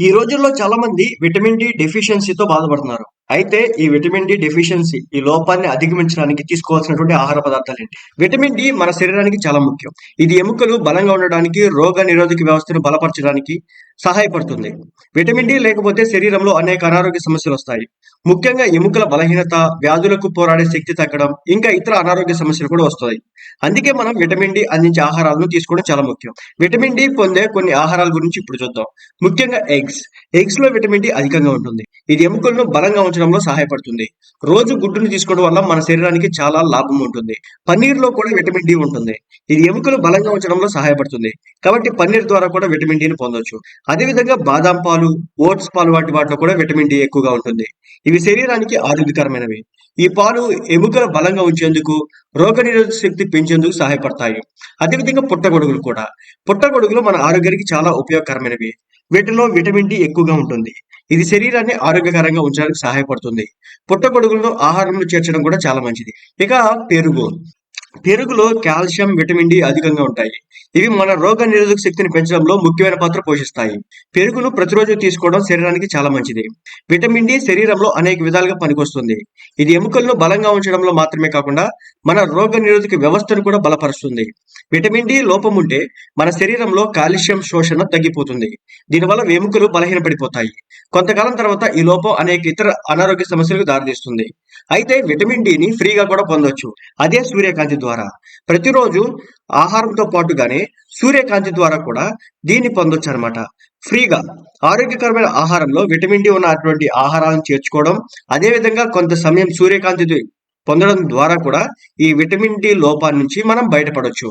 ఈ రోజుల్లో చాలా మంది విటమిన్ డి డెఫిషియన్సీతో బాధపడుతున్నారు. అయితే ఈ విటమిన్ డి డెఫిషియన్సీ ఈ లోపాన్ని అధిగమించడానికి తీసుకోవాల్సినటువంటి ఆహార పదార్థాలు ఏంటి? విటమిన్ డి మన శరీరానికి చాలా ముఖ్యం. ఇది ఎముకలు బలంగా ఉండడానికి, రోగ నిరోధక వ్యవస్థను బలపరచడానికి సహాయపడుతుంది. విటమిన్ డి లేకపోతే శరీరంలో అనేక అనారోగ్య సమస్యలు వస్తాయి. ముఖ్యంగా ఎముకల బలహీనత, వ్యాధులకు పోరాడే శక్తి తగ్గడం, ఇంకా ఇతర అనారోగ్య సమస్యలు కూడా వస్తాయి. అందుకే మనం విటమిన్ డి అందించే ఆహారాలను తీసుకోవడం చాలా ముఖ్యం. విటమిన్ డి పొందే కొన్ని ఆహారాల గురించి ఇప్పుడు చూద్దాం. ముఖ్యంగా ఎగ్స్ లో విటమిన్ డి అధికంగా ఉంటుంది. ఇది ఎముకలను బలంగా ఉంచడంలో సహాయపడుతుంది. రోజు గుడ్డును తీసుకోవడం వల్ల మన శరీరానికి చాలా లాభం ఉంటుంది. పన్నీర్ లో కూడా విటమిన్ డి ఉంటుంది. ఇది ఎముకలు బలంగా ఉంచడంలో సహాయపడుతుంది. కాబట్టి పన్నీర్ ద్వారా కూడా విటమిన్ డిని పొందొచ్చు. అదేవిధంగా బాదాం పాలు, ఓట్స్ పాలు వాటిలో కూడా విటమిన్ డి ఎక్కువగా ఉంటుంది. ఇవి శరీరానికి ఆరోగ్యకరమైనవి. ఈ పాలు ఎముకలు బలంగా ఉంచేందుకు, రోగనిరోధక శక్తి పెంచేందుకు సహాయపడతాయి. అదేవిధంగా పుట్టగొడుగులు కూడా. పుట్టగొడుగులు మన ఆరోగ్యానికి చాలా ఉపయోగకరమైనవి. వీటిలో విటమిన్ డి ఎక్కువగా ఉంటుంది. ఇది శరీరాన్ని ఆరోగ్యకరంగా ఉంచడానికి సహాయపడుతుంది. పుట్టగొడుగులను ఆహారంలో చేర్చడం కూడా చాలా మంచిది. ఇక పెరుగు. పెరుగులో కాల్షియం, విటమిన్ డి అధికంగా ఉంటాయి. ఇవి మన రోగ నిరోధక శక్తిని పెంచడంలో ముఖ్యమైన పాత్ర పోషిస్తాయి. పెరుగును ప్రతిరోజు తీసుకోవడం శరీరానికి చాలా మంచిది. విటమిన్ డి శరీరంలో అనేక విధాలుగా పనికొస్తుంది. ఇది ఎముకలను బలంగా ఉంచడంలో మాత్రమే కాకుండా మన రోగ నిరోధక వ్యవస్థను కూడా బలపరుస్తుంది. విటమిన్ డి లోపం ఉంటే మన శరీరంలో కాల్షియం శోషణ తగ్గిపోతుంది. దీనివల్ల ఎముకలు బలహీనపడిపోతాయి. కొంతకాలం తర్వాత ఈ లోపం అనేక ఇతర అనారోగ్య సమస్యలకు దారితీస్తుంది. అయితే విటమిన్ డిని ఫ్రీగా కూడా పొందొచ్చు. అదే సూర్యకాంతి ద్వారా. ప్రతిరోజు ఆహారంతో పాటుగానే సూర్యకాంతి ద్వారా కూడా దీన్ని పొందొచ్చు అనమాట. ఫ్రీగా ఆరోగ్యకరమైన ఆహారంలో విటమిన్ డి ఉన్నటువంటి ఆహారాలను చేర్చుకోవడం, అదేవిధంగా కొంత సమయం సూర్యకాంతి పొందడం ద్వారా కూడా ఈ విటమిన్ డి లోపాన్ని నుంచి మనం బయటపడొచ్చు.